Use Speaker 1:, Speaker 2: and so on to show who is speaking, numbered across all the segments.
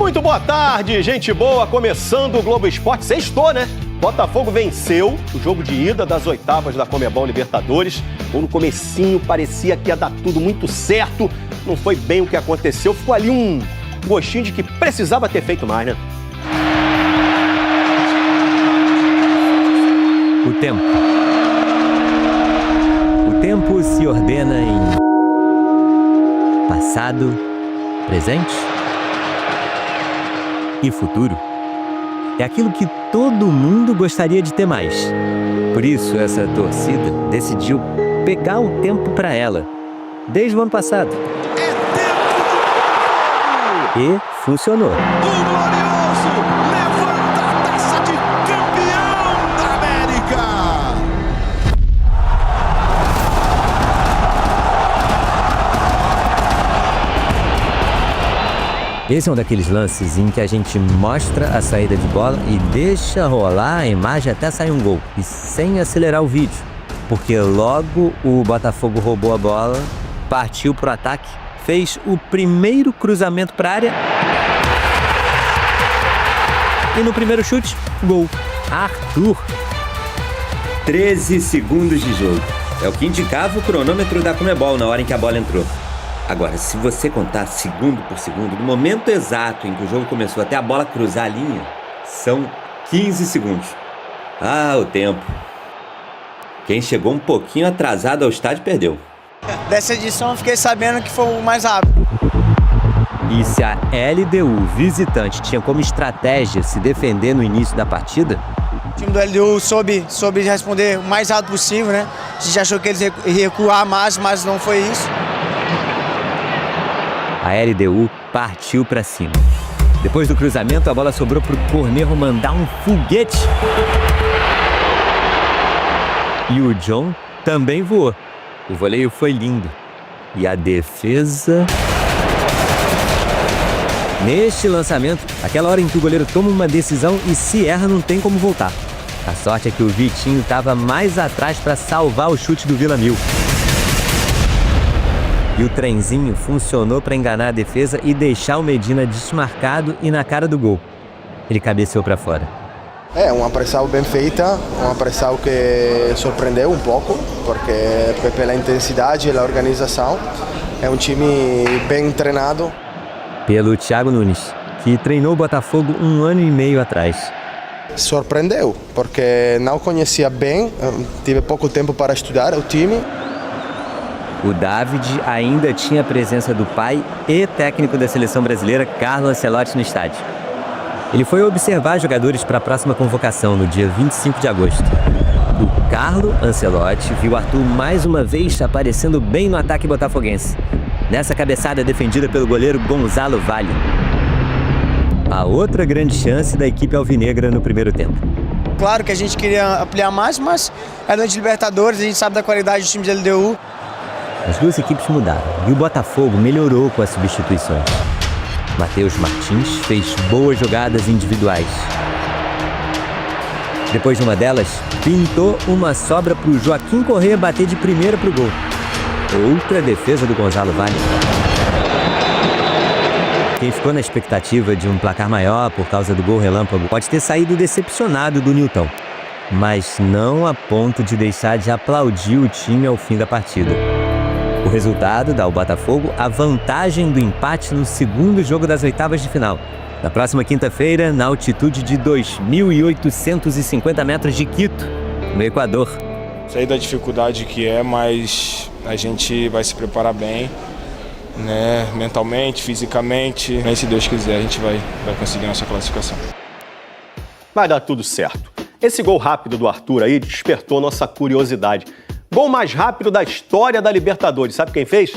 Speaker 1: Muito boa tarde, gente boa, começando o Globo Esporte. Sextou, né? Botafogo venceu o jogo de ida das oitavas da Conmebol Libertadores. Ou no comecinho parecia que ia dar tudo muito certo. Não foi bem o que aconteceu. Ficou ali um gostinho de que precisava ter feito mais, né?
Speaker 2: O tempo. O tempo se ordena em passado, presente e futuro. É aquilo que todo mundo gostaria de ter mais. Por isso, essa torcida decidiu pegar o tempo para ela, desde o ano passado. E funcionou.
Speaker 3: O glorioso levanta a taça de campeão da América!
Speaker 2: Esse é um daqueles lances em que a gente mostra a saída de bola e deixa rolar a imagem até sair um gol, e sem acelerar o vídeo, porque logo o Botafogo roubou a bola, partiu pro ataque, fez o primeiro cruzamento para a área e no primeiro chute, gol. Arthur. 13 segundos de jogo. É o que indicava o cronômetro da Conmebol na hora em que a bola entrou. Agora, se você contar segundo por segundo, do momento exato em que o jogo começou até a bola cruzar a linha, são 15 segundos. Ah, o tempo. Quem chegou um pouquinho atrasado ao estádio perdeu.
Speaker 4: Dessa edição eu fiquei sabendo que foi o mais rápido.
Speaker 2: E se a LDU visitante tinha como estratégia se defender no início da partida,
Speaker 4: O time do LDU soube responder o mais rápido possível, né? A gente achou que eles iam recuar mais, mas não foi isso.
Speaker 2: a LDU partiu para cima. Depois do cruzamento, a bola sobrou para o Cornejo mandar um foguete. E o John também voou. O voleio foi lindo. E a defesa... Neste lançamento, aquela hora em que o goleiro toma uma decisão e se erra não tem como voltar. A sorte é que o Vitinho estava mais atrás para salvar o chute do Vila Mil. E o trenzinho funcionou para enganar a defesa e deixar o Medina desmarcado e na cara do gol. Ele cabeceou para fora.
Speaker 5: É uma pressão bem feita, uma pressão que surpreendeu um pouco, porque pela intensidade e a organização é um time bem treinado.
Speaker 2: Pelo Thiago Nunes, que treinou o Botafogo 1 ano e meio atrás.
Speaker 5: Surpreendeu, porque não conhecia bem, tive pouco tempo para estudar o time.
Speaker 2: O David ainda tinha a presença do pai e técnico da seleção brasileira, Carlo Ancelotti, no estádio. Ele foi observar jogadores para a próxima convocação, no dia 25 de agosto. O Carlo Ancelotti viu Arthur mais uma vez aparecendo bem no ataque botafoguense, nessa cabeçada defendida pelo goleiro Gonzalo Valle. A outra grande chance da equipe alvinegra no primeiro tempo.
Speaker 4: Claro que a gente queria ampliar mais, mas é noite de Libertadores, a gente sabe da qualidade do time de LDU.
Speaker 2: As duas equipes mudaram e o Botafogo melhorou com as substituições. Matheus Martins fez boas jogadas individuais. Depois de uma delas, pintou uma sobra para o Joaquim Corrêa bater de primeira para o gol. Outra defesa do Gonzalo Valle. Quem ficou na expectativa de um placar maior por causa do gol relâmpago pode ter saído decepcionado do Nilton, mas não a ponto de deixar de aplaudir o time ao fim da partida. O resultado dá ao Botafogo a vantagem do empate no segundo jogo das oitavas de final, na próxima quinta-feira, na altitude de 2.850 metros de Quito, no Equador.
Speaker 6: Sei da dificuldade que é, mas a gente vai se preparar bem, né? Mentalmente, fisicamente. E se Deus quiser, a gente vai conseguir nossa classificação.
Speaker 1: Vai dar tudo certo. Esse gol rápido do Arthur aí despertou nossa curiosidade. Gol mais rápido da história da Libertadores. Sabe quem fez?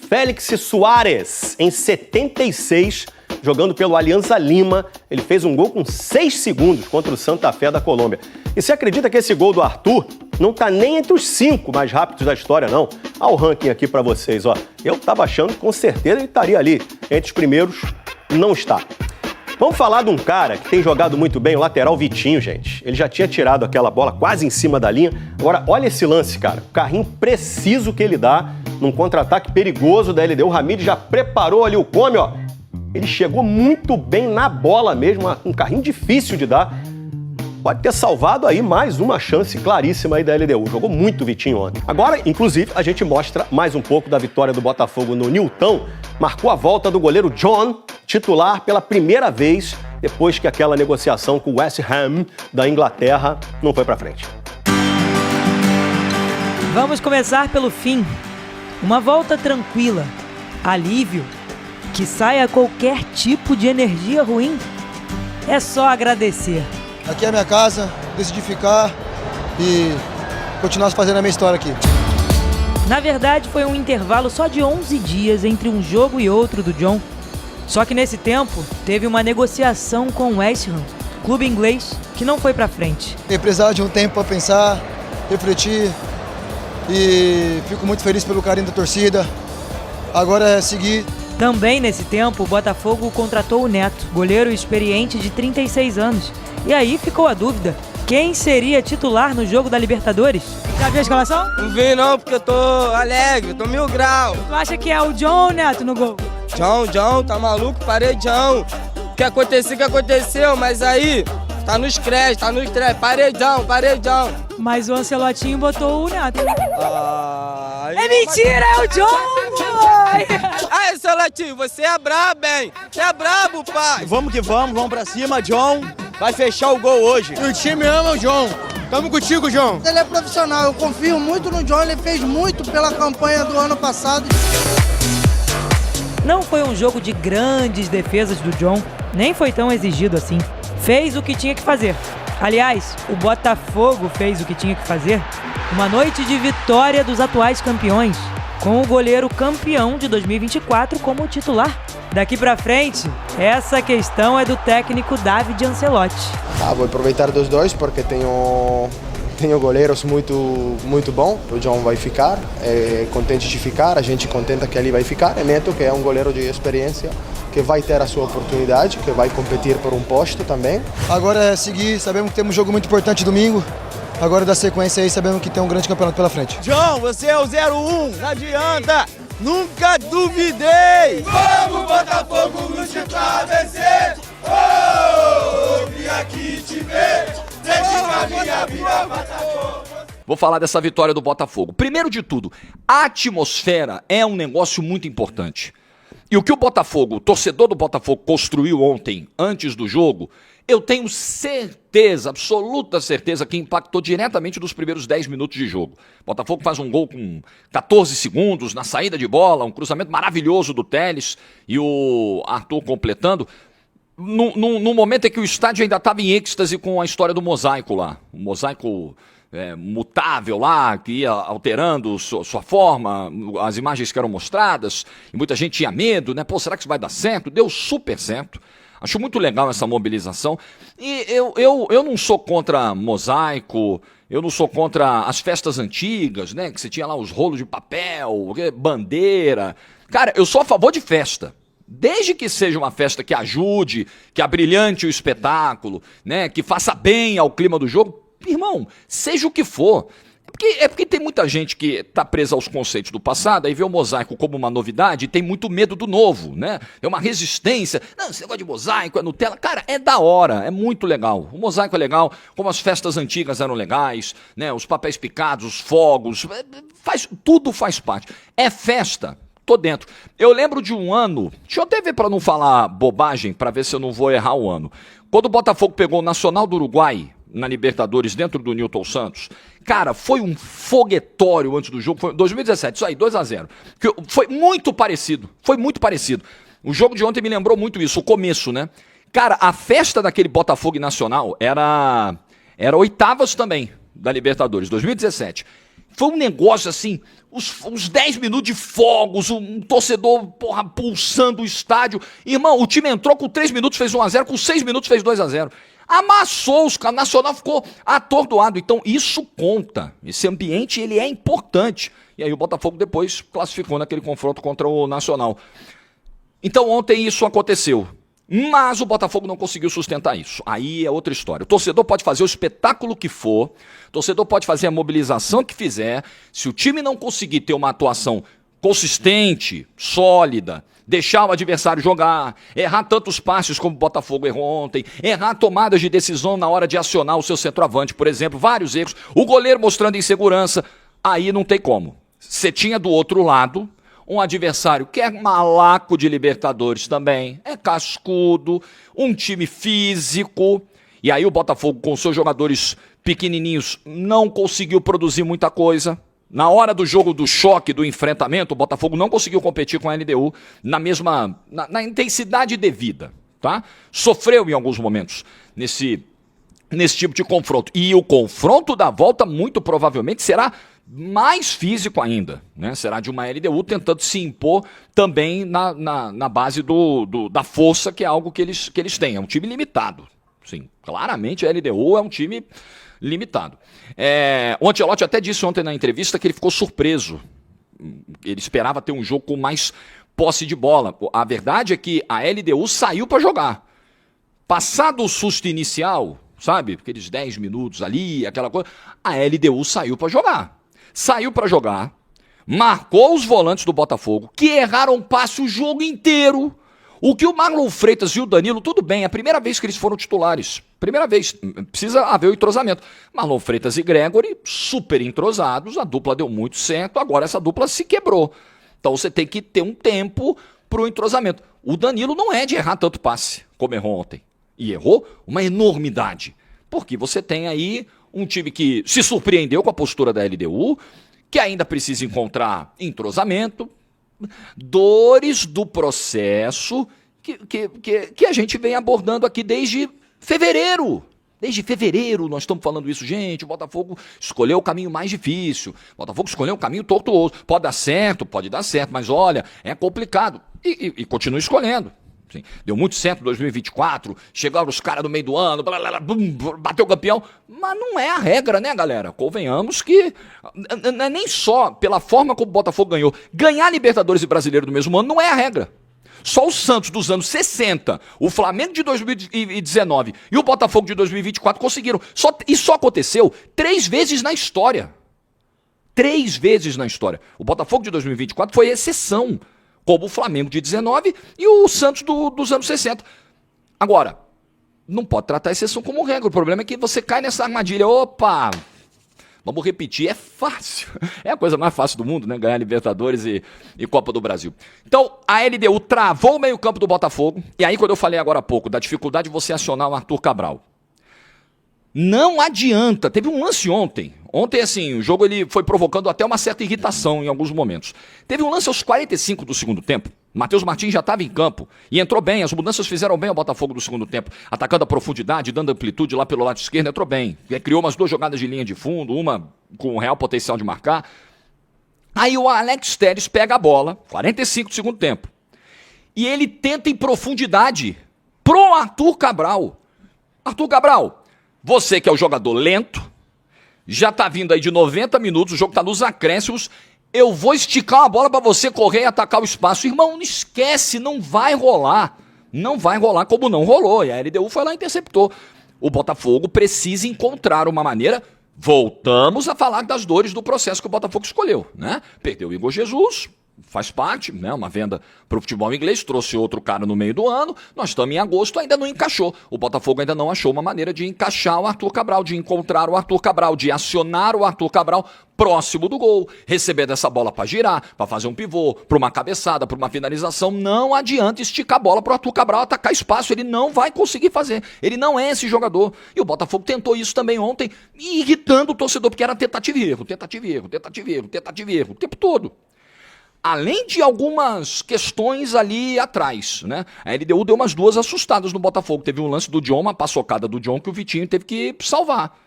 Speaker 1: Félix Soares, em 76, jogando pelo Alianza Lima. Ele fez um gol com 6 segundos contra o Santa Fé da Colômbia. E você acredita que esse gol do Arthur não tá nem entre os 5 mais rápidos da história, não? Olha o ranking aqui pra vocês, ó. Eu tava achando que com certeza ele estaria ali entre os primeiros, não está. Vamos falar de um cara que tem jogado muito bem, o lateral Vitinho, gente. Ele já tinha tirado aquela bola quase em cima da linha. Agora, olha esse lance, cara. O carrinho preciso que ele dá num contra-ataque perigoso da LDU. O Ramires já preparou ali o come, ó. Ele chegou muito bem na bola mesmo, um carrinho difícil de dar. Pode ter salvado aí mais uma chance claríssima aí da LDU. Jogou muito Vitinho ontem. Agora, inclusive, a gente mostra mais um pouco da vitória do Botafogo no Newton. Marcou a volta do goleiro John, titular pela primeira vez, depois que aquela negociação com o West Ham da Inglaterra não foi pra frente.
Speaker 7: Vamos começar pelo fim. Uma volta tranquila, alívio, que saia qualquer tipo de energia ruim. É só agradecer.
Speaker 8: Aqui é a minha casa, decidi ficar e continuar fazendo a minha história aqui.
Speaker 7: Na verdade, foi um intervalo só de 11 dias entre um jogo e outro do John. Só que nesse tempo, teve uma negociação com o West Ham, clube inglês, que não foi pra frente.
Speaker 8: Eu precisava de um tempo para pensar, refletir e fico muito feliz pelo carinho da torcida. Agora é seguir.
Speaker 7: Também nesse tempo, o Botafogo contratou o Neto, goleiro experiente de 36 anos. E aí ficou a dúvida, quem seria titular no jogo da Libertadores? Já viu a escalação?
Speaker 9: Não vi não, porque eu tô alegre, tô 1000 graus.
Speaker 7: Tu acha que é o John ou o Neto no gol?
Speaker 9: John, tá maluco? Paredão. O que aconteceu, mas aí tá nos créditos, paredão.
Speaker 7: Mas o Ancelotinho botou o Neto.
Speaker 9: É
Speaker 7: mentira, é o John!
Speaker 9: Aí, Ancelotinho, você é brabo, hein? Você é brabo, pai.
Speaker 10: Vamos que vamos pra cima, John. Vai fechar o gol hoje.
Speaker 8: E o time ama o John. Tamo contigo, John.
Speaker 11: Ele é profissional, eu confio muito no John, ele fez muito pela campanha do ano passado.
Speaker 7: Não foi um jogo de grandes defesas do John, nem foi tão exigido assim. Fez o que tinha que fazer. Aliás, o Botafogo fez o que tinha que fazer. Uma noite de vitória dos atuais campeões, com o goleiro campeão de 2024 como titular. Daqui pra frente, essa questão é do técnico David Ancelotti.
Speaker 5: Vou aproveitar dos dois porque tenho goleiros muito bom. O John vai ficar, é contente de ficar, a gente contenta que ele vai ficar. É Neto, que é um goleiro de experiência, que vai ter a sua oportunidade, que vai competir por um posto também.
Speaker 8: Agora é seguir, sabemos que temos um jogo muito importante domingo. Agora da sequência aí, sabemos que tem um grande campeonato pela frente.
Speaker 10: John, você é o 01, não adianta. Nunca duvidei!
Speaker 3: Vamos, Botafogo, lute pra vencer! Oh, vim aqui te ver! Dedica minha vida, Botafogo!
Speaker 12: Vou falar dessa vitória do Botafogo. Primeiro de tudo, a atmosfera é um negócio muito importante. E o que o Botafogo, o torcedor do Botafogo construiu ontem, antes do jogo, eu tenho certeza, absoluta certeza, que impactou diretamente nos primeiros 10 minutos de jogo. O Botafogo faz um gol com 14 segundos, na saída de bola, um cruzamento maravilhoso do Telles e o Arthur completando. No momento em que o estádio ainda estava em êxtase com a história do mosaico lá. O mosaico mutável lá, que ia alterando sua forma, as imagens que eram mostradas, e muita gente tinha medo, né? Pô, será que isso vai dar certo? Deu super certo. Acho muito legal essa mobilização. E eu não sou contra mosaico, eu não sou contra as festas antigas, né? Que você tinha lá os rolos de papel, bandeira. Cara, eu sou a favor de festa. Desde que seja uma festa que ajude, que abrilhante o espetáculo, né? Que faça bem ao clima do jogo. Irmão, seja o que for. É porque tem muita gente que tá presa aos conceitos do passado, aí vê o mosaico como uma novidade e tem muito medo do novo, né? É uma resistência. Não, esse negócio de mosaico é Nutella. Cara, é da hora, é muito legal. O mosaico é legal, como as festas antigas eram legais, né? Os papéis picados, os fogos, tudo faz parte. É festa, tô dentro. Eu lembro de um ano, deixa eu até ver pra não falar bobagem, pra ver se eu não vou errar o ano. Quando o Botafogo pegou o Nacional do Uruguai, na Libertadores, dentro do Newton Santos, cara, foi um foguetório antes do jogo, foi 2017, isso aí, 2-0, foi muito parecido, o jogo de ontem me lembrou muito isso, o começo, né, cara, a festa daquele Botafogo Nacional era oitavas também, da Libertadores, 2017, foi um negócio assim, uns 10 minutos de fogos, um torcedor, porra, pulsando o estádio, irmão, o time entrou com 3 minutos, fez 1-0, com 6 minutos fez 2-0, amassou os caras, o Nacional ficou atordoado. Então isso conta, esse ambiente ele é importante. E aí o Botafogo depois classificou naquele confronto contra o Nacional. Então ontem isso aconteceu, mas o Botafogo não conseguiu sustentar isso. Aí é outra história. O torcedor pode fazer o espetáculo que for, o torcedor pode fazer a mobilização que fizer, se o time não conseguir ter uma atuação consistente, sólida, deixar o adversário jogar, errar tantos passes como o Botafogo errou ontem, errar tomadas de decisão na hora de acionar o seu centroavante, por exemplo, vários erros, o goleiro mostrando insegurança, aí não tem como. Você tinha do outro lado um adversário que é malaco de Libertadores também, é cascudo, um time físico, e aí o Botafogo com seus jogadores pequenininhos não conseguiu produzir muita coisa. Na hora do jogo do choque, do enfrentamento, o Botafogo não conseguiu competir com a LDU na intensidade devida, tá? Sofreu em alguns momentos nesse tipo de confronto. E o confronto da volta, muito provavelmente, será mais físico ainda, né? Será de uma LDU tentando se impor também na base da força, que é algo que eles têm. É um time limitado. Sim, claramente a LDU é um time limitado. O Ancelotti até disse ontem na entrevista que ele ficou surpreso. Ele esperava ter um jogo com mais posse de bola. A verdade é que a LDU saiu para jogar. Passado o susto inicial, sabe? Aqueles 10 minutos ali, aquela coisa. A LDU saiu para jogar. Saiu para jogar, marcou os volantes do Botafogo, que erraram passe o jogo inteiro. O que o Marlon Freitas e o Danilo, tudo bem, é a primeira vez que eles foram titulares. Primeira vez, precisa haver o entrosamento. Marlon Freitas e Gregory, super entrosados, a dupla deu muito certo, agora essa dupla se quebrou. Então você tem que ter um tempo para o entrosamento. O Danilo não é de errar tanto passe, como errou ontem. E errou uma enormidade. Porque você tem aí um time que se surpreendeu com a postura da LDU, que ainda precisa encontrar entrosamento, dores do processo que a gente vem abordando aqui desde fevereiro. Desde fevereiro nós estamos falando isso, gente. O Botafogo escolheu o caminho mais difícil. O Botafogo escolheu um caminho tortuoso. Pode dar certo, mas olha, é complicado. E continua escolhendo. Sim, deu muito certo em 2024, chegaram os caras no meio do ano, bateu o campeão, mas não é a regra, né, galera? Convenhamos que não é nem só pela forma como o Botafogo ganhou. Ganhar Libertadores e Brasileiro no mesmo ano não é a regra. Só o Santos dos anos 60, o Flamengo de 2019 e o Botafogo de 2024 conseguiram. Só aconteceu 3 vezes na história. 3 vezes na história. O Botafogo de 2024 foi exceção, como o Flamengo de 19 e o Santos dos anos 60. Agora, não pode tratar a exceção como regra. O problema é que você cai nessa armadilha. Opa, vamos repetir. É fácil. É a coisa mais fácil do mundo, né? Ganhar Libertadores e Copa do Brasil. Então, a LDU travou o meio-campo do Botafogo. E aí, quando eu falei agora há pouco da dificuldade de você acionar o Arthur Cabral, não adianta. Teve um lance ontem. Ontem, assim, o jogo ele foi provocando até uma certa irritação em alguns momentos. Teve um lance aos 45 do segundo tempo. Matheus Martins já estava em campo e entrou bem. As mudanças fizeram bem ao Botafogo do segundo tempo. Atacando a profundidade, dando amplitude lá pelo lado esquerdo, entrou bem. Criou umas 2 jogadas de linha de fundo, uma com real potencial de marcar. Aí o Alex Telles pega a bola, 45 do segundo tempo. E ele tenta em profundidade pro Arthur Cabral. Arthur Cabral, você que é o jogador lento, já tá vindo aí de 90 minutos, o jogo tá nos acréscimos, eu vou esticar a bola para você correr e atacar o espaço. Irmão, não esquece, não vai rolar. Não vai rolar como não rolou. E a LDU foi lá e interceptou. O Botafogo precisa encontrar uma maneira. Voltamos a falar das dores do processo que o Botafogo escolheu, né? Perdeu o Igor Jesus, faz parte, né? Uma venda para o futebol inglês, trouxe outro cara no meio do ano, nós estamos em agosto, ainda não encaixou. O Botafogo ainda não achou uma maneira de encaixar o Arthur Cabral, de encontrar o Arthur Cabral, de acionar o Arthur Cabral próximo do gol, receber dessa bola para girar, para fazer um pivô, para uma cabeçada, para uma finalização. Não adianta esticar a bola para o Arthur Cabral atacar espaço, ele não vai conseguir fazer, ele não é esse jogador. E o Botafogo tentou isso também ontem, irritando o torcedor, porque era tentativa e erro, tentativa e erro, tentativa e erro, tentativa e erro, o tempo todo. Além de algumas questões ali atrás, né? A LDU deu umas 2 assustadas no Botafogo. Teve um lance do John, uma paçocada do John que o Vitinho teve que salvar.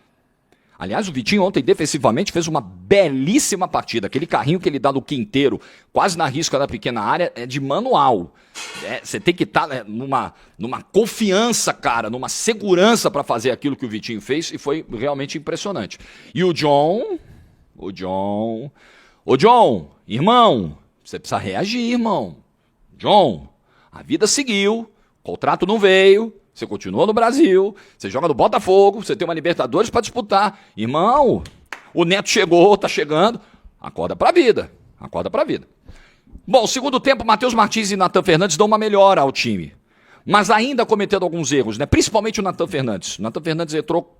Speaker 12: Aliás, o Vitinho ontem defensivamente fez uma belíssima partida. Aquele carrinho que ele dá no quinteiro, quase na risca da pequena área, é de manual. Você tem que estar numa confiança, cara, numa segurança para fazer aquilo que o Vitinho fez, e foi realmente impressionante. E o John, irmão, você precisa reagir, irmão. John, a vida seguiu, o contrato não veio, você continuou no Brasil, você joga no Botafogo, você tem uma Libertadores para disputar. Irmão, o Neto chegou, tá chegando, acorda pra vida, acorda pra vida. Bom, segundo tempo, Matheus Martins e Nathan Fernandes dão uma melhora ao time. Mas ainda cometendo alguns erros, né? Principalmente o Nathan Fernandes. O Nathan Fernandes entrou.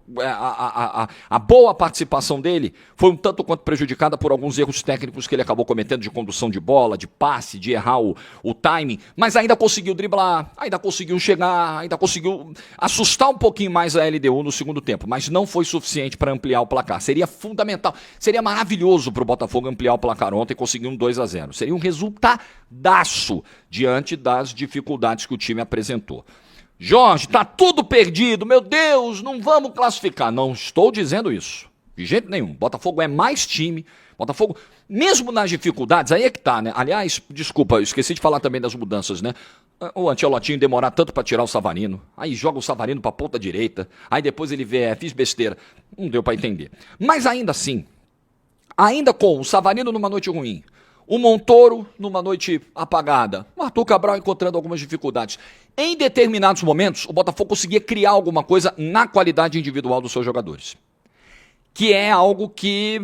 Speaker 12: A boa participação dele foi um tanto quanto prejudicada por alguns erros técnicos que ele acabou cometendo de condução de bola, de passe, de errar o timing. Mas ainda conseguiu driblar, ainda conseguiu chegar, ainda conseguiu assustar um pouquinho mais a LDU no segundo tempo. Mas não foi suficiente para ampliar o placar. Seria fundamental, seria maravilhoso para o Botafogo ampliar o placar ontem e conseguir um 2-0. Seria um resultadaço diante das dificuldades que o time apresentou. Jorge, tá tudo perdido, meu Deus, não vamos classificar. Não estou dizendo isso, de jeito nenhum. Botafogo é mais time, Botafogo, mesmo nas dificuldades, aí é que tá, né? Aliás, desculpa, eu esqueci de falar também das mudanças, né? O Ancelotti demorar tanto pra tirar o Savarino, aí joga o Savarino pra ponta direita, aí depois ele vê, fiz besteira, não deu pra entender. Mas ainda assim, ainda com o Savarino numa noite ruim, o Montoro numa noite apagada, o Arthur Cabral encontrando algumas dificuldades. Em determinados momentos, o Botafogo conseguia criar alguma coisa na qualidade individual dos seus jogadores. Que é algo que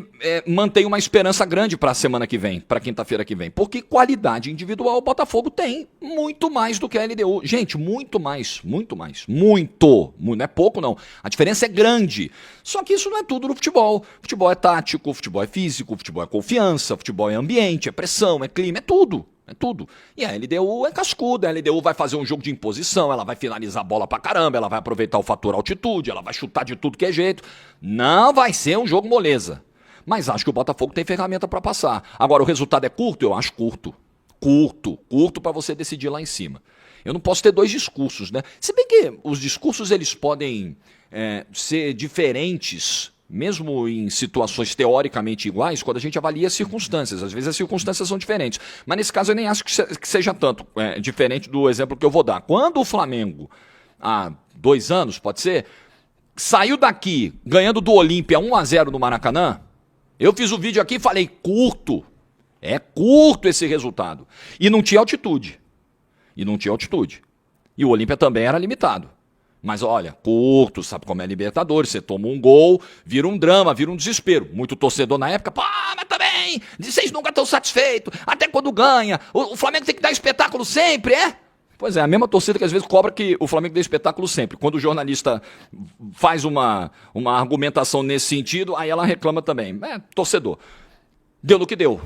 Speaker 12: mantém uma esperança grande para a semana que vem, para quinta-feira que vem. Porque qualidade individual o Botafogo tem muito mais do que a LDU. Gente, muito mais, muito mais. Muito, não é pouco não. A diferença é grande. Só que isso não é tudo no futebol. Futebol é tático, futebol é físico, futebol é confiança, futebol é ambiente, é pressão, é clima, é tudo. É tudo. E a LDU é cascuda, a LDU vai fazer um jogo de imposição, ela vai finalizar a bola pra caramba, ela vai aproveitar o fator altitude, ela vai chutar de tudo que é jeito. Não vai ser um jogo moleza. Mas acho que o Botafogo tem ferramenta pra passar. Agora, o resultado é curto? Eu acho curto. Curto pra você decidir lá em cima. Eu não posso ter dois discursos, né? Se bem que os discursos eles podem ser diferentes, mesmo em situações teoricamente iguais, quando a gente avalia as circunstâncias. Às vezes as circunstâncias são diferentes. Mas nesse caso eu nem acho que seja tanto diferente do exemplo que eu vou dar. Quando o Flamengo, há 2 anos, pode ser, saiu daqui ganhando do Olímpia 1-0 no Maracanã, eu fiz o vídeo aqui e falei, curto. É curto esse resultado. E não tinha altitude. E o Olímpia também era limitado. Mas olha, curto, sabe como é Libertadores, você toma um gol, vira um drama, vira um desespero. Muito torcedor na época, mas também, vocês nunca estão satisfeitos, até quando ganha, o Flamengo tem que dar espetáculo sempre, é? Pois é, a mesma torcida que às vezes cobra que o Flamengo dê espetáculo sempre. Quando o jornalista faz uma argumentação nesse sentido, aí ela reclama também. Torcedor. Deu no que deu.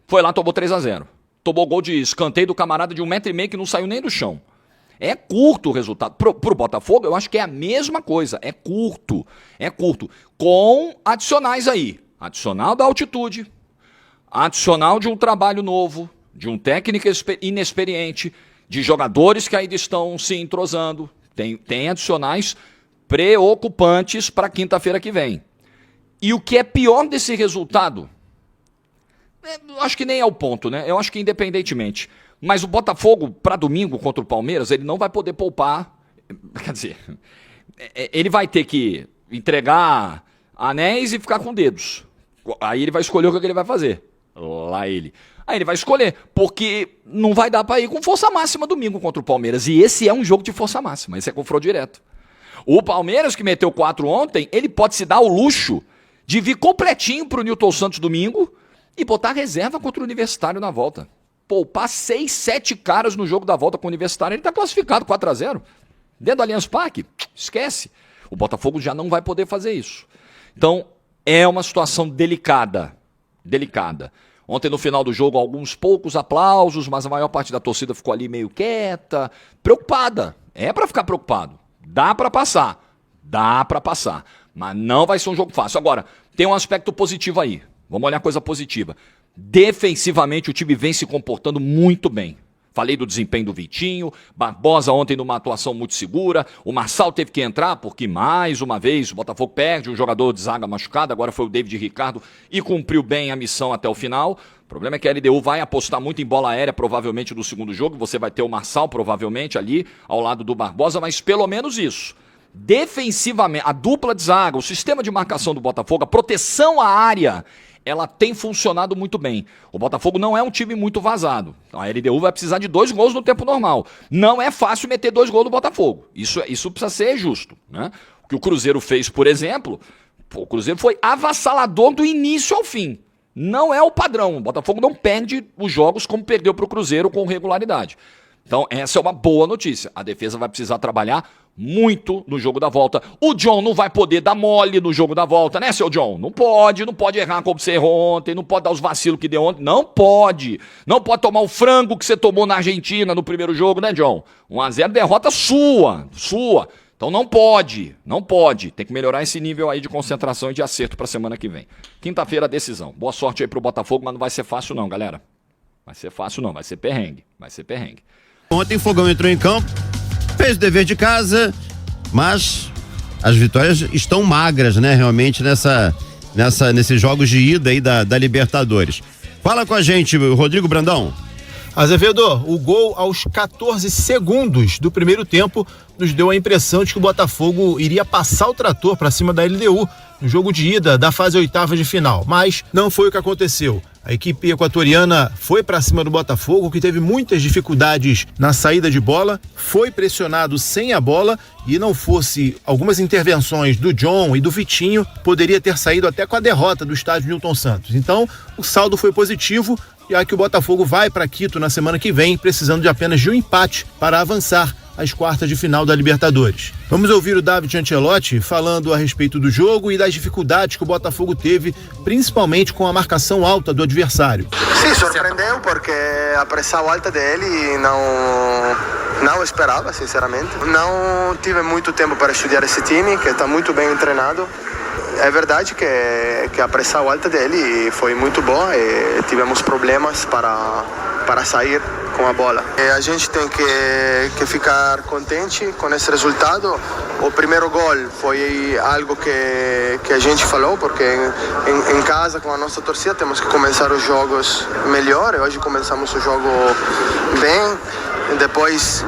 Speaker 12: Foi lá, tomou 3-0. Tomou gol de escanteio do camarada de 1,5 m que não saiu nem do chão. É curto o resultado. Pro Botafogo, eu acho que é a mesma coisa. É curto. Com adicionais aí. Adicional da altitude. Adicional de um trabalho novo. De um técnico inexperiente. De jogadores que ainda estão se entrosando. Tem adicionais preocupantes para quinta-feira que vem. E o que é pior desse resultado, eu acho que nem é o ponto, né? Eu acho que independentemente. Mas o Botafogo, para domingo contra o Palmeiras, ele não vai poder poupar. Quer dizer, ele vai ter que entregar anéis e ficar com dedos. Aí ele vai escolher o que ele vai fazer. Aí ele vai escolher, porque não vai dar para ir com força máxima domingo contra o Palmeiras. E esse é um jogo de força máxima, esse é confronto direto. O Palmeiras, que meteu 4 ontem, ele pode se dar o luxo de vir completinho pro Nilton Santos domingo e botar reserva contra o Universitário na volta. Poupar 6, 7 caras no jogo da volta com o Universitário, ele tá classificado 4-0. Dentro do Allianz Parque, esquece. O Botafogo já não vai poder fazer isso. Então, é uma situação delicada. Ontem, no final do jogo, alguns poucos aplausos, mas a maior parte da torcida ficou ali meio quieta, preocupada. É para ficar preocupado. Dá para passar. Mas não vai ser um jogo fácil. Agora, tem um aspecto positivo aí. Vamos olhar a coisa positiva. Defensivamente, o time vem se comportando muito bem. Falei do desempenho do Vitinho, Barbosa ontem numa atuação muito segura, o Marçal teve que entrar porque, mais uma vez, o Botafogo perde um jogador de zaga machucado, agora foi o David Ricardo e cumpriu bem a missão até o final. O problema é que a LDU vai apostar muito em bola aérea, provavelmente, no segundo jogo, você vai ter o Marçal, provavelmente, ali, ao lado do Barbosa, mas pelo menos isso. Defensivamente, a dupla de zaga, o sistema de marcação do Botafogo, a proteção à área, ela tem funcionado muito bem. O Botafogo não é um time muito vazado. A LDU vai precisar de 2 gols no tempo normal. Não é fácil meter 2 gols no Botafogo. Isso precisa ser justo, né? O que o Cruzeiro fez, por exemplo, o Cruzeiro foi avassalador do início ao fim. Não é o padrão. O Botafogo não perde os jogos como perdeu para o Cruzeiro com regularidade. Então, essa é uma boa notícia. A defesa vai precisar trabalhar muito no jogo da volta. O John não vai poder dar mole no jogo da volta, né, seu John? Não pode errar como você errou ontem, não pode dar os vacilos que deu ontem. Não pode tomar o frango que você tomou na Argentina no primeiro jogo, né, John? 1-0, derrota sua. Então não pode. Tem que melhorar esse nível aí de concentração e de acerto pra semana que vem. Quinta-feira a decisão. Boa sorte aí pro Botafogo, mas não vai ser fácil não, galera. Vai ser perrengue.
Speaker 13: Ontem o Fogão entrou em campo, fez o dever de casa, mas as vitórias estão magras, né, realmente nesses jogos de ida aí da Libertadores. Fala com a gente, Rodrigo Brandão.
Speaker 14: Azevedo, o gol aos 14 segundos do primeiro tempo nos deu a impressão de que o Botafogo iria passar o trator para cima da LDU no jogo de ida da fase 8ª de final, mas não foi o que aconteceu. A equipe equatoriana foi para cima do Botafogo, que teve muitas dificuldades na saída de bola, foi pressionado sem a bola e não fosse algumas intervenções do John e do Vitinho, poderia ter saído até com a derrota do estádio Newton Santos. Então, o saldo foi positivo, já que o Botafogo vai para Quito na semana que vem, precisando de apenas de um empate para avançar às quartas de final da Libertadores. Vamos ouvir o David Ancelotti falando a respeito do jogo e das dificuldades que o Botafogo teve, principalmente com a marcação alta do adversário.
Speaker 5: Sim, surpreendeu porque a pressão alta dele não esperava, sinceramente. Não tive muito tempo para estudar esse time, que está muito bem treinado. É verdade que a pressão alta dele foi muito boa e tivemos problemas para sair com a bola. E a gente tem que ficar contente com esse resultado. O primeiro gol foi algo que a gente falou, porque em casa com a nossa torcida temos que começar os jogos melhor. Hoje começamos o jogo bem, depois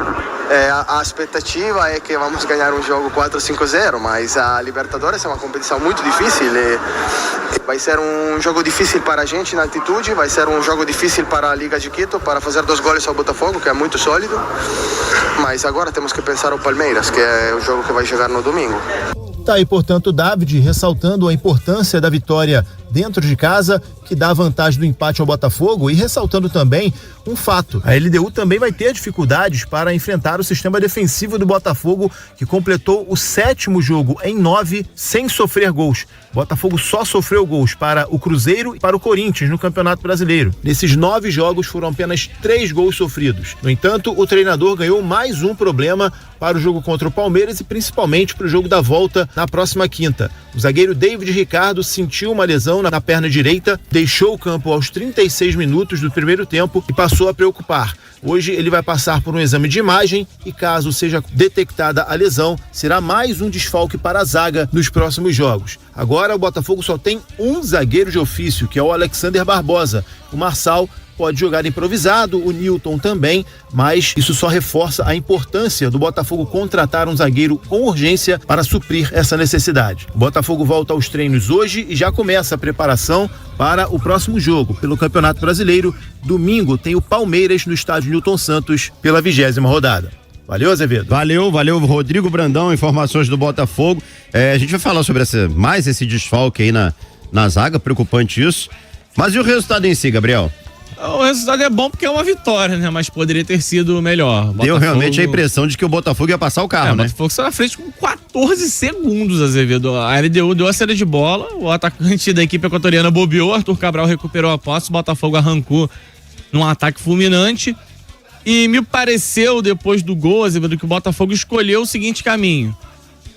Speaker 5: a expectativa é que vamos ganhar um jogo 4-5-0, mas a Libertadores é uma competição muito difícil. Vai ser um jogo difícil para a gente na altitude, vai ser um jogo difícil para a Liga de Quito, para fazer 2 goles ao Botafogo, que é muito sólido. Mas agora temos que pensar o Palmeiras, que é o jogo que vai chegar no domingo.
Speaker 14: Tá aí, portanto, o David ressaltando a importância da vitória dentro de casa, que dá a vantagem do empate ao Botafogo, e ressaltando também um fato: a LDU também vai ter dificuldades para enfrentar o sistema defensivo do Botafogo, que completou o 7º jogo em 9 sem sofrer gols. O Botafogo só sofreu gols para o Cruzeiro e para o Corinthians no Campeonato Brasileiro. Nesses 9 jogos foram apenas 3 gols sofridos. No entanto, o treinador ganhou mais um problema para o jogo contra o Palmeiras e principalmente para o jogo da volta na próxima quinta. O zagueiro David Ricardo sentiu uma lesão na perna direita, deixou o campo aos 36 minutos do primeiro tempo e passou a preocupar. Hoje ele vai passar por um exame de imagem e, caso seja detectada a lesão, será mais um desfalque para a zaga nos próximos jogos. Agora o Botafogo só tem um zagueiro de ofício, que é o Alexander Barbosa. O Marçal pode jogar improvisado, o Newton também, mas isso só reforça a importância do Botafogo contratar um zagueiro com urgência para suprir essa necessidade. O Botafogo volta aos treinos hoje e já começa a preparação para o próximo jogo pelo Campeonato Brasileiro. Domingo tem o Palmeiras no estádio Newton Santos pela 20ª rodada. Valeu, Azevedo.
Speaker 13: Valeu, Rodrigo Brandão, informações do Botafogo. A gente vai falar sobre mais esse desfalque aí na zaga, preocupante isso. Mas e o resultado em si, Gabriel?
Speaker 15: O resultado é bom porque é uma vitória, né? Mas poderia ter sido melhor.
Speaker 13: Deu realmente a impressão de que o Botafogo ia passar o carro, né?
Speaker 15: O Botafogo saiu na frente com 14 segundos, Azevedo. A LDU deu a saída de bola, o atacante da equipe equatoriana bobeou, Arthur Cabral recuperou a posse, o Botafogo arrancou num ataque fulminante. E me pareceu, depois do gol, Azevedo, que o Botafogo escolheu o seguinte caminho: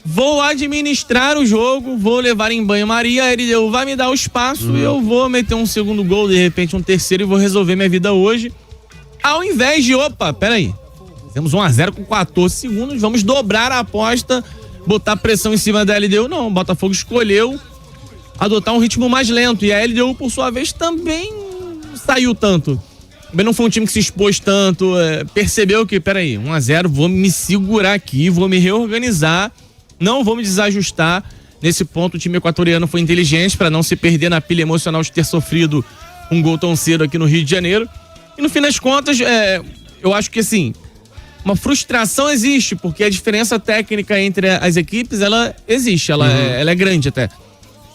Speaker 15: vou administrar o jogo, vou levar em banho-maria, a LDU vai me dar o espaço e eu vou meter um segundo gol, de repente um terceiro, e vou resolver minha vida hoje. Ao invés de, peraí, fizemos 1-0 com 14 segundos, vamos dobrar a aposta, botar pressão em cima da LDU. Não, o Botafogo escolheu adotar um ritmo mais lento, e a LDU, por sua vez, também saiu tanto. Também não foi um time que se expôs tanto, percebeu que, peraí, 1-0, vou me segurar aqui, vou me reorganizar, não vou me desajustar. Nesse ponto, o time equatoriano foi inteligente para não se perder na pilha emocional de ter sofrido um gol tão cedo aqui no Rio de Janeiro. E no fim das contas, eu acho que assim, uma frustração existe, porque a diferença técnica entre as equipes, ela existe, ela é grande até.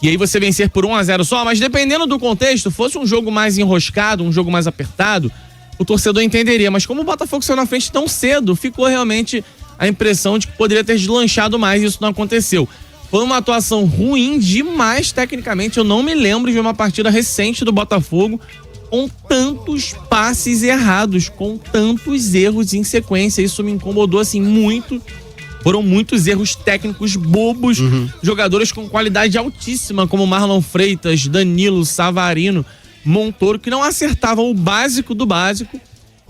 Speaker 15: e aí você vencer por 1-0 só, mas dependendo do contexto, fosse um jogo mais enroscado, um jogo mais apertado, o torcedor entenderia. Mas como o Botafogo saiu na frente tão cedo, ficou realmente a impressão de que poderia ter deslanchado mais, e isso não aconteceu. Foi uma atuação ruim demais tecnicamente. Eu não me lembro de uma partida recente do Botafogo com tantos passes errados, com tantos erros em sequência. Isso me incomodou assim muito. Foram muitos erros técnicos bobos, jogadores com qualidade altíssima, como Marlon Freitas, Danilo, Savarino, Montoro, que não acertavam o básico do básico.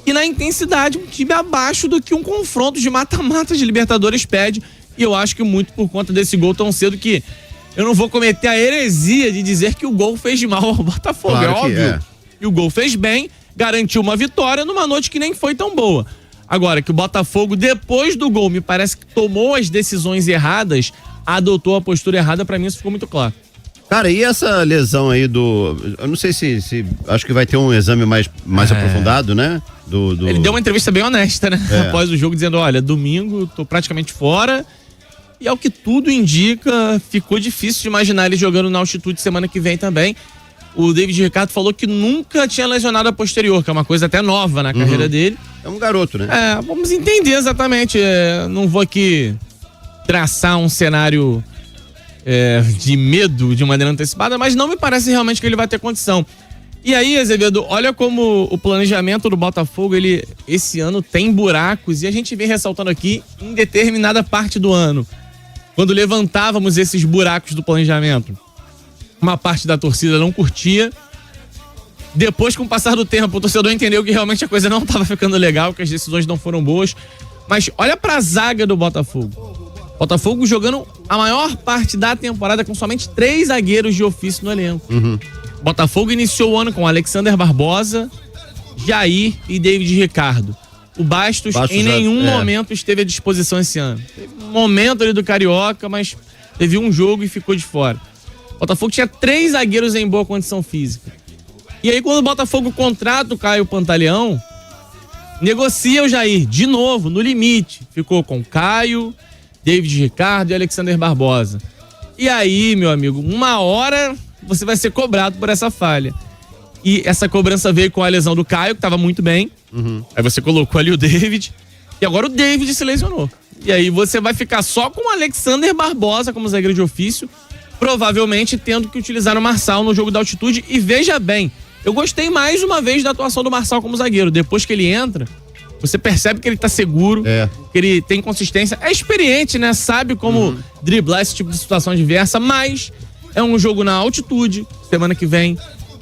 Speaker 15: E na intensidade, um time abaixo do que um confronto de mata-mata de Libertadores pede. E eu acho que muito por conta desse gol tão cedo, que eu não vou cometer a heresia de dizer que o gol fez mal ao Botafogo,
Speaker 13: Claro
Speaker 15: é
Speaker 13: que
Speaker 15: óbvio.
Speaker 13: é.
Speaker 15: E o gol fez bem, garantiu uma vitória numa noite que nem foi tão boa. Agora, que o Botafogo, depois do gol, me parece que tomou as decisões erradas, adotou a postura errada, pra mim isso ficou muito claro.
Speaker 13: Cara, e essa lesão aí do... Eu não sei se acho que vai ter um exame mais aprofundado, né?
Speaker 15: Ele deu uma entrevista bem honesta, né?
Speaker 13: É.
Speaker 15: Após o jogo, dizendo, olha, domingo tô praticamente fora. E ao que tudo indica, ficou difícil de imaginar ele jogando na altitude semana que vem também. O David Ricardo falou que nunca tinha lesionado a posterior, que é uma coisa até nova na carreira dele.
Speaker 13: É um garoto, né?
Speaker 15: Vamos entender exatamente. Não vou aqui traçar um cenário de medo de maneira antecipada, mas não me parece realmente que ele vai ter condição. E aí, Azevedo, olha como o planejamento do Botafogo, ele esse ano tem buracos, e a gente vem ressaltando aqui em determinada parte do ano. Quando levantávamos esses buracos do planejamento, uma parte da torcida não curtia. Depois, com o passar do tempo, o torcedor entendeu que realmente a coisa não estava ficando legal, que as decisões não foram boas. Mas olha pra zaga do Botafogo. Botafogo jogando a maior parte da temporada com somente 3 zagueiros de ofício no elenco. Botafogo iniciou o ano com Alexander Barbosa, Jair e David Ricardo. O Bastos em nenhum momento esteve à disposição esse ano. Teve um momento ali do Carioca, mas teve um jogo e ficou de fora. O Botafogo tinha 3 zagueiros em boa condição física. E aí, quando o Botafogo contrata o Caio Pantaleão, negocia o Jair de novo, no limite. Ficou com Caio, David Ricardo e Alexander Barbosa. E aí, meu amigo, uma hora você vai ser cobrado por essa falha. E essa cobrança veio com a lesão do Caio, que estava muito bem. Aí você colocou ali o David. E agora o David se lesionou. E aí você vai ficar só com o Alexander Barbosa como zagueiro de ofício, provavelmente tendo que utilizar o Marçal no jogo da altitude. E veja bem, eu gostei mais uma vez da atuação do Marçal como zagueiro. Depois que ele entra, você percebe que ele tá seguro, que ele tem consistência. É experiente, né? Sabe como driblar esse tipo de situação adversa, mas é um jogo na altitude, semana que vem.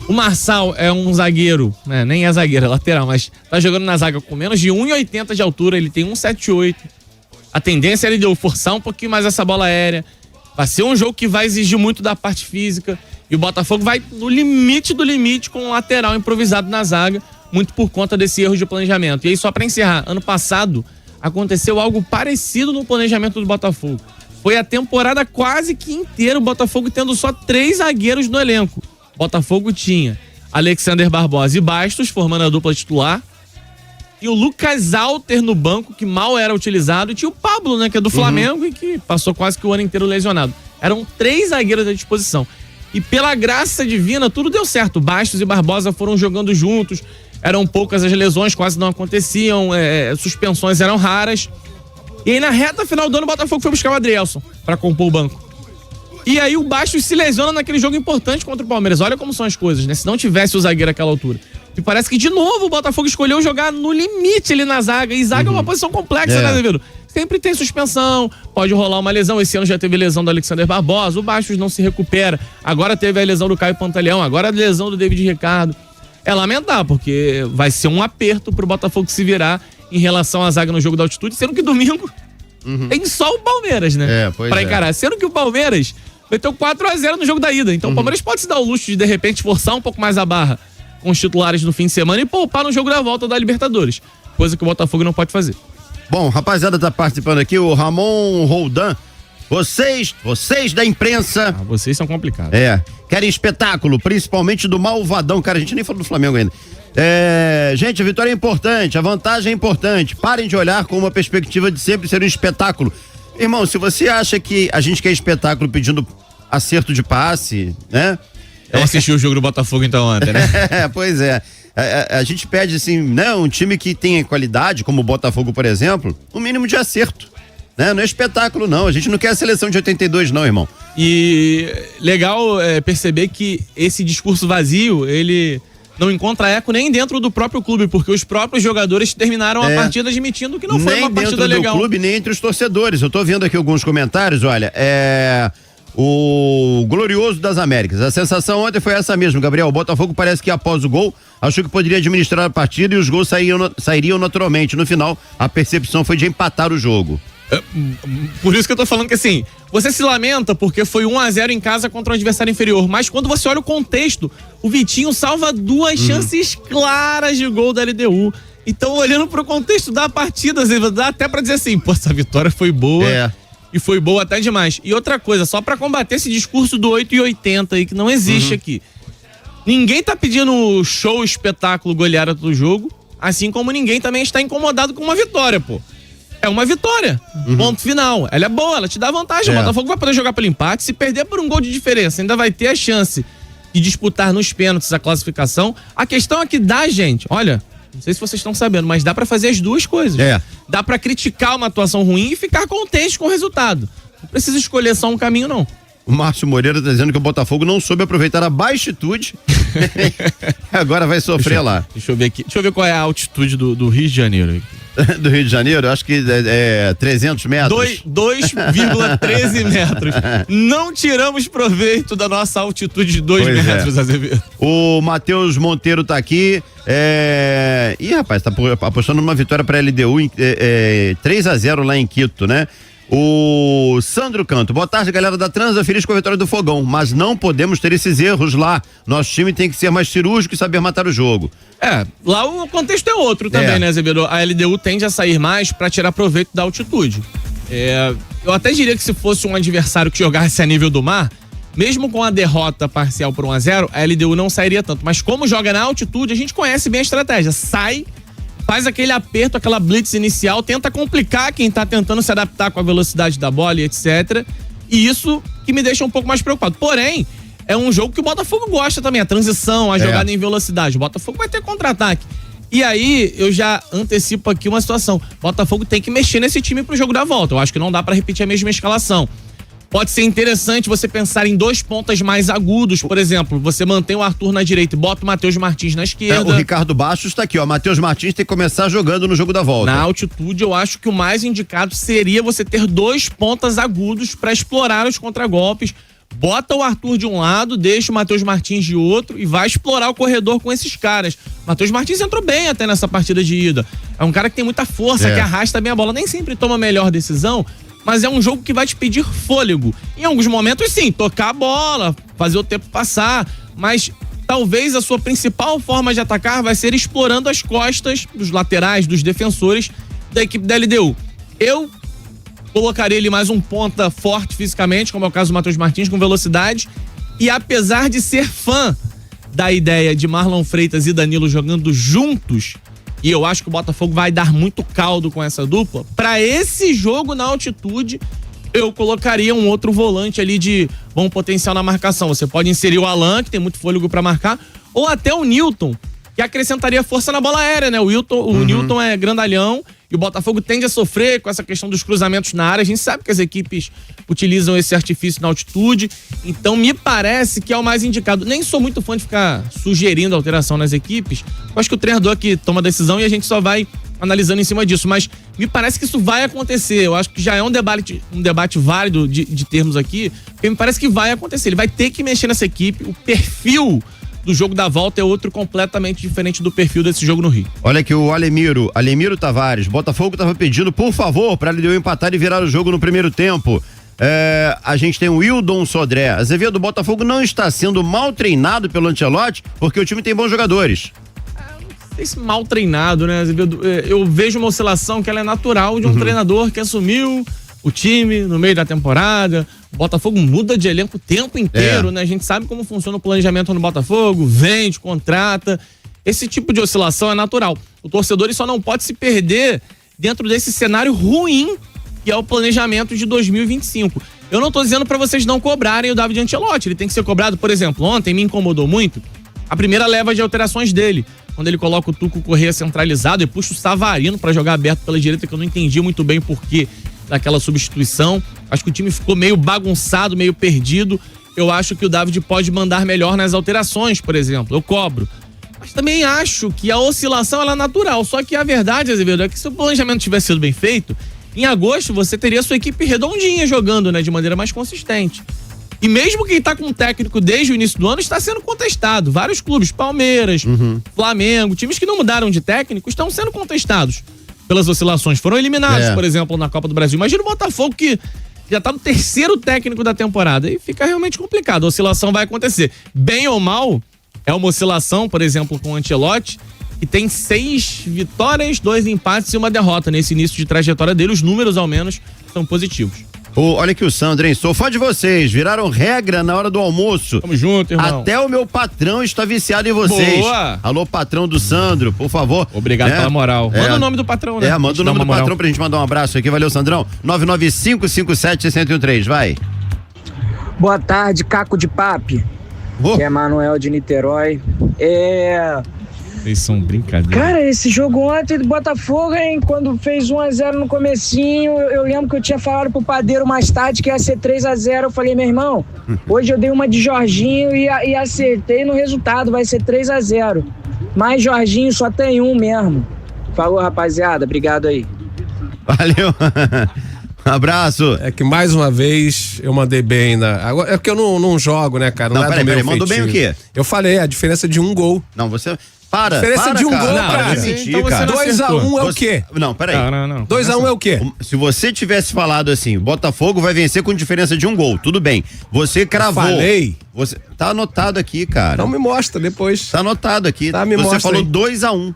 Speaker 15: O Marçal é um zagueiro, né? Nem é zagueiro, é lateral, mas tá jogando na zaga com menos de 1,80 de altura, ele tem 1,78. A tendência é ele forçar um pouquinho mais essa bola aérea. Vai ser um jogo que vai exigir muito da parte física. E o Botafogo vai no limite do limite com um lateral improvisado na zaga, muito por conta desse erro de planejamento. E aí, só pra encerrar, ano passado aconteceu algo parecido no planejamento do Botafogo. Foi a temporada quase que inteira o Botafogo tendo só 3 zagueiros no elenco. O Botafogo tinha Alexander Barbosa e Bastos formando a dupla titular. E o Lucas Alter no banco, que mal era utilizado. E tinha o Pablo, né, que é do Flamengo e que passou quase que o ano inteiro lesionado. Eram 3 zagueiros à disposição. E pela graça divina, tudo deu certo. Bastos e Barbosa foram jogando juntos. Eram poucas as lesões, quase não aconteciam. Suspensões eram raras. E aí, na reta final do ano, o Botafogo foi buscar o Adrielson para compor o banco. E aí o Bastos se lesiona naquele jogo importante contra o Palmeiras. Olha como são as coisas, né? Se não tivesse o zagueiro àquela altura. E parece que, de novo, o Botafogo escolheu jogar no limite ali na zaga. E zaga é uma posição complexa, né, David? Sempre tem suspensão, pode rolar uma lesão. Esse ano já teve lesão do Alexander Barbosa, o Bastos não se recupera. Agora teve a lesão do Caio Pantaleão, agora a lesão do David Ricardo. É lamentável, porque vai ser um aperto pro Botafogo se virar em relação à zaga no jogo da altitude, sendo que domingo tem só o Palmeiras, né? Pra encarar. Sendo que o Palmeiras vai ter um 4-0 no jogo da ida. Então o Palmeiras pode se dar o luxo de repente, forçar um pouco mais a barra com os titulares no fim de semana e poupar no jogo da volta da Libertadores. Coisa que o Botafogo não pode fazer.
Speaker 13: Bom, rapaziada, tá participando aqui, o Ramon Roldan. Vocês da imprensa...
Speaker 15: vocês são complicados.
Speaker 13: Querem espetáculo, principalmente do Malvadão. Cara, a gente nem falou do Flamengo ainda. Gente, a vitória é importante, a vantagem é importante. Parem de olhar com uma perspectiva de sempre ser um espetáculo. Irmão, se você acha que a gente quer espetáculo pedindo acerto de passe, né?
Speaker 15: Eu assisti o jogo do Botafogo então ontem, né?
Speaker 13: Pois é. A gente pede, assim, né, um time que tenha qualidade, como o Botafogo, por exemplo, um mínimo de acerto. Né? Não é espetáculo, não. A gente não quer a seleção de 82, não, irmão.
Speaker 15: E legal perceber que esse discurso vazio, ele não encontra eco nem dentro do próprio clube, porque os próprios jogadores terminaram a partida admitindo que não foi uma partida legal. Nem dentro do
Speaker 13: clube, nem entre os torcedores. Eu tô vendo aqui alguns comentários, olha, o Glorioso das Américas. A sensação ontem foi essa mesmo, Gabriel. O Botafogo parece que após o gol, achou que poderia administrar a partida e os gols sairiam naturalmente. No final, a percepção foi de empatar o jogo.
Speaker 15: Por isso que eu tô falando que assim, você se lamenta porque foi 1-0 em casa contra um adversário inferior, mas quando você olha o contexto, o Vitinho salva 2 chances claras de gol da LDU. Então, olhando pro contexto da partida, dá até pra dizer assim, pô, essa vitória foi boa. E foi boa até demais. E outra coisa, só pra combater esse discurso do 8,80 aí, que não existe aqui. Ninguém tá pedindo show, espetáculo, goleada do jogo, assim como ninguém também está incomodado com uma vitória, pô. É uma vitória. Ponto final. Ela é boa, ela te dá vantagem. O Botafogo vai poder jogar pelo empate. Se perder por um gol de diferença, ainda vai ter a chance de disputar nos pênaltis a classificação. A questão é que dá, gente, olha, não sei se vocês estão sabendo, mas dá pra fazer as duas coisas. Dá pra criticar uma atuação ruim e ficar contente com o resultado. Não precisa escolher só um caminho, não.
Speaker 13: O Márcio Moreira tá dizendo que o Botafogo não soube aproveitar a baixitude. Agora vai sofrer lá.
Speaker 15: Deixa eu ver aqui. Deixa eu ver qual é a altitude do Rio de Janeiro.
Speaker 13: Do Rio de Janeiro? Acho que é 300 metros.
Speaker 15: 2,13 metros. Não tiramos proveito da nossa altitude de 2 metros, Azevedo.
Speaker 13: O Matheus Monteiro tá aqui. Ih, rapaz, tá apostando numa vitória pra LDU 3-0 lá em Quito, né? O Sandro Canto, boa tarde, galera da Transa, feliz com a vitória do Fogão, mas não podemos ter esses erros lá. Nosso time tem que ser mais cirúrgico e saber matar o jogo.
Speaker 15: Lá o contexto é outro também, né, Azevedo? A LDU tende a sair mais pra tirar proveito da altitude. Eu até diria que se fosse um adversário que jogasse a nível do mar, mesmo com a derrota parcial por 1-0, a LDU não sairia tanto. Mas como joga na altitude, a gente conhece bem a estratégia. Sai, faz aquele aperto, aquela blitz inicial, tenta complicar quem tá tentando se adaptar com a velocidade da bola e etc. E isso que me deixa um pouco mais preocupado. Porém, é um jogo que o Botafogo gosta também, a transição, a jogada em velocidade. O Botafogo vai ter contra-ataque. E aí, eu já antecipo aqui uma situação. O Botafogo tem que mexer nesse time pro jogo da volta. Eu acho que não dá pra repetir a mesma escalação. Pode ser interessante você pensar em 2 pontas mais agudos, por exemplo, você mantém o Arthur na direita e bota o Matheus Martins na esquerda.
Speaker 13: O Ricardo Bastos tá aqui, ó, Matheus Martins tem que começar jogando no jogo da volta.
Speaker 15: Na altitude, eu acho que o mais indicado seria você ter 2 pontas agudos para explorar os contragolpes. Bota o Arthur de um lado, deixa o Matheus Martins de outro e vai explorar o corredor com esses caras. Matheus Martins entrou bem até nessa partida de ida. É um cara que tem muita força, que arrasta bem a bola, nem sempre toma a melhor decisão, mas é um jogo que vai te pedir fôlego. Em alguns momentos, sim, tocar a bola, fazer o tempo passar, mas talvez a sua principal forma de atacar vai ser explorando as costas dos laterais, dos defensores da equipe da LDU. Eu colocaria ele mais um ponta forte fisicamente, como é o caso do Matheus Martins, com velocidade, e apesar de ser fã da ideia de Marlon Freitas e Danilo jogando juntos, e eu acho que o Botafogo vai dar muito caldo com essa dupla, para esse jogo na altitude, eu colocaria um outro volante ali de bom potencial na marcação. Você pode inserir o Alan, que tem muito fôlego para marcar, ou até o Newton, que acrescentaria força na bola aérea, né? O Newton é grandalhão e o Botafogo tende a sofrer com essa questão dos cruzamentos na área. A gente sabe que as equipes utilizam esse artifício na altitude, então me parece que é o mais indicado. Nem sou muito fã de ficar sugerindo alteração nas equipes. Eu acho que o treinador que toma a decisão e a gente só vai analisando em cima disso, mas me parece que isso vai acontecer. Eu acho que já é um debate válido de termos aqui, porque me parece que vai acontecer. Ele vai ter que mexer nessa equipe. O perfil do jogo da volta é outro completamente diferente do perfil desse jogo no Rio.
Speaker 13: Olha aqui o Alemiro Tavares, Botafogo tava pedindo, por favor, pra ele empatar e virar o jogo no primeiro tempo. A gente tem o Wildon Sodré. Azevedo, o Botafogo não está sendo mal treinado pelo Ancelotti, porque o time tem bons jogadores.
Speaker 15: Esse mal treinado, né, Azevedo? Eu vejo uma oscilação que ela é natural de um treinador que assumiu o time no meio da temporada. O Botafogo muda de elenco o tempo inteiro, né? A gente sabe como funciona o planejamento no Botafogo, vende, contrata. Esse tipo de oscilação é natural. O torcedor só não pode se perder dentro desse cenário ruim que é o planejamento de 2025. Eu não tô dizendo pra vocês não cobrarem o David Ancelotti, ele tem que ser cobrado. Por exemplo, ontem me incomodou muito a primeira leva de alterações dele, quando ele coloca o Tuco Corrêa centralizado e puxa o Savarino pra jogar aberto pela direita, que eu não entendi muito bem o porquê daquela substituição. Acho que o time ficou meio bagunçado, meio perdido. Eu acho que o David pode mandar melhor nas alterações, por exemplo, eu cobro. Mas também acho que a oscilação ela é natural, só que a verdade, Azevedo, é que se o planejamento tivesse sido bem feito, em agosto você teria a sua equipe redondinha jogando, né, de maneira mais consistente. E mesmo quem tá com o técnico desde o início do ano está sendo contestado. Vários clubes, Palmeiras, Flamengo, times que não mudaram de técnico estão sendo contestados pelas oscilações. Foram eliminados, por exemplo, na Copa do Brasil. Imagina o Botafogo que já tá no 3º técnico da temporada. E fica realmente complicado. A oscilação vai acontecer. Bem ou mal, é uma oscilação, por exemplo, com o Ancelotti, que tem 6 vitórias, 2 empates e 1 derrota. Nesse início de trajetória dele, os números, ao menos, são positivos.
Speaker 13: Olha aqui o Sandro, hein? Sou fã de vocês. Viraram regra na hora do almoço.
Speaker 15: Tamo junto, irmão.
Speaker 13: Até o meu patrão está viciado em vocês.
Speaker 15: Boa!
Speaker 13: Alô, patrão do Sandro, por favor.
Speaker 15: Obrigado pela moral. Manda o nome do patrão, né?
Speaker 13: Manda o nome do patrão pra gente mandar um abraço aqui. Valeu, Sandrão. 99557-1013. Vai.
Speaker 16: Boa tarde, Caco de Papi. Que é Manuel de Niterói.
Speaker 15: Vocês são brincadeira.
Speaker 16: Cara, esse jogo ontem do Botafogo, hein? Quando fez 1-0 no comecinho, eu lembro que eu tinha falado pro Padeiro mais tarde que ia ser 3-0. Eu falei, meu irmão, hoje eu dei uma de Jorginho e acertei no resultado, vai ser 3-0. Mas Jorginho só tem um mesmo. Falou, rapaziada, obrigado aí.
Speaker 13: Valeu. Abraço.
Speaker 17: É que mais uma vez eu mandei bem agora, é porque eu não jogo, né, cara?
Speaker 13: Não, peraí, mandou bem o quê?
Speaker 17: Eu falei, a diferença de um gol.
Speaker 13: Não, você... Para,
Speaker 17: diferença de um
Speaker 13: cara.
Speaker 17: gol,
Speaker 13: não,
Speaker 17: cara.
Speaker 13: Mentir, cara.
Speaker 17: 2-1 é o quê?
Speaker 13: Não, peraí.
Speaker 17: Não. 2-1 é o quê?
Speaker 13: Se você tivesse falado assim, Botafogo vai vencer com diferença de um gol, tudo bem. Você cravou.
Speaker 17: Eu falei.
Speaker 13: Você tá anotado aqui, cara.
Speaker 17: Não me mostra depois.
Speaker 13: Tá anotado aqui.
Speaker 17: Tá, me
Speaker 13: você
Speaker 17: mostra
Speaker 13: falou
Speaker 17: aí.
Speaker 13: 2-1.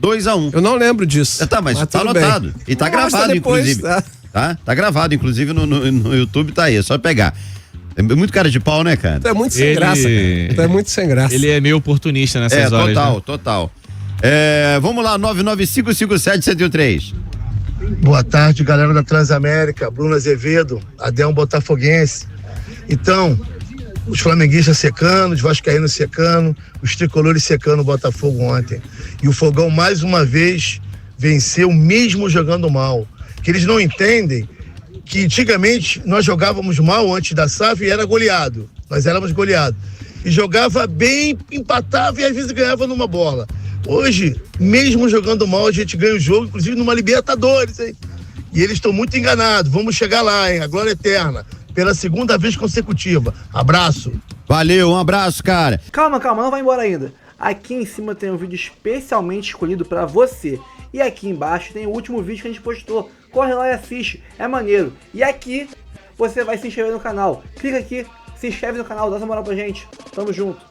Speaker 13: 2-1.
Speaker 17: Eu não lembro disso.
Speaker 13: Tá, mas tá anotado. Bem. E tá gravado, depois, inclusive. Tá gravado, inclusive no YouTube tá aí, é só pegar. É muito cara de pau, né, cara?
Speaker 17: Tu é muito sem graça, cara. Tu é muito sem graça.
Speaker 15: Ele é meio oportunista nessas horas.
Speaker 13: Total. Vamos lá, 99557-1013.
Speaker 18: Boa tarde, galera da Transamérica, Bruno Azevedo, Adel Botafoguense. Então, os flamenguistas secando, os vascaínos secando, os tricolores secando o Botafogo ontem. E o Fogão, mais uma vez, venceu mesmo jogando mal. Que eles não entendem que antigamente nós jogávamos mal antes da SAF e era goleado. Nós éramos goleados. E jogava bem, empatava e às vezes ganhava numa bola. Hoje, mesmo jogando mal, a gente ganha o jogo, inclusive numa Libertadores, hein? E eles estão muito enganados. Vamos chegar lá, hein? A glória eterna. Pela 2ª vez consecutiva. Abraço.
Speaker 13: Valeu, um abraço, cara.
Speaker 19: Calma, não vai embora ainda. Aqui em cima tem um vídeo especialmente escolhido pra você. E aqui embaixo tem o último vídeo que a gente postou. Corre lá e assiste, é maneiro. E aqui você vai se inscrever no canal. Clica aqui, se inscreve no canal, dá essa moral pra gente. Tamo junto.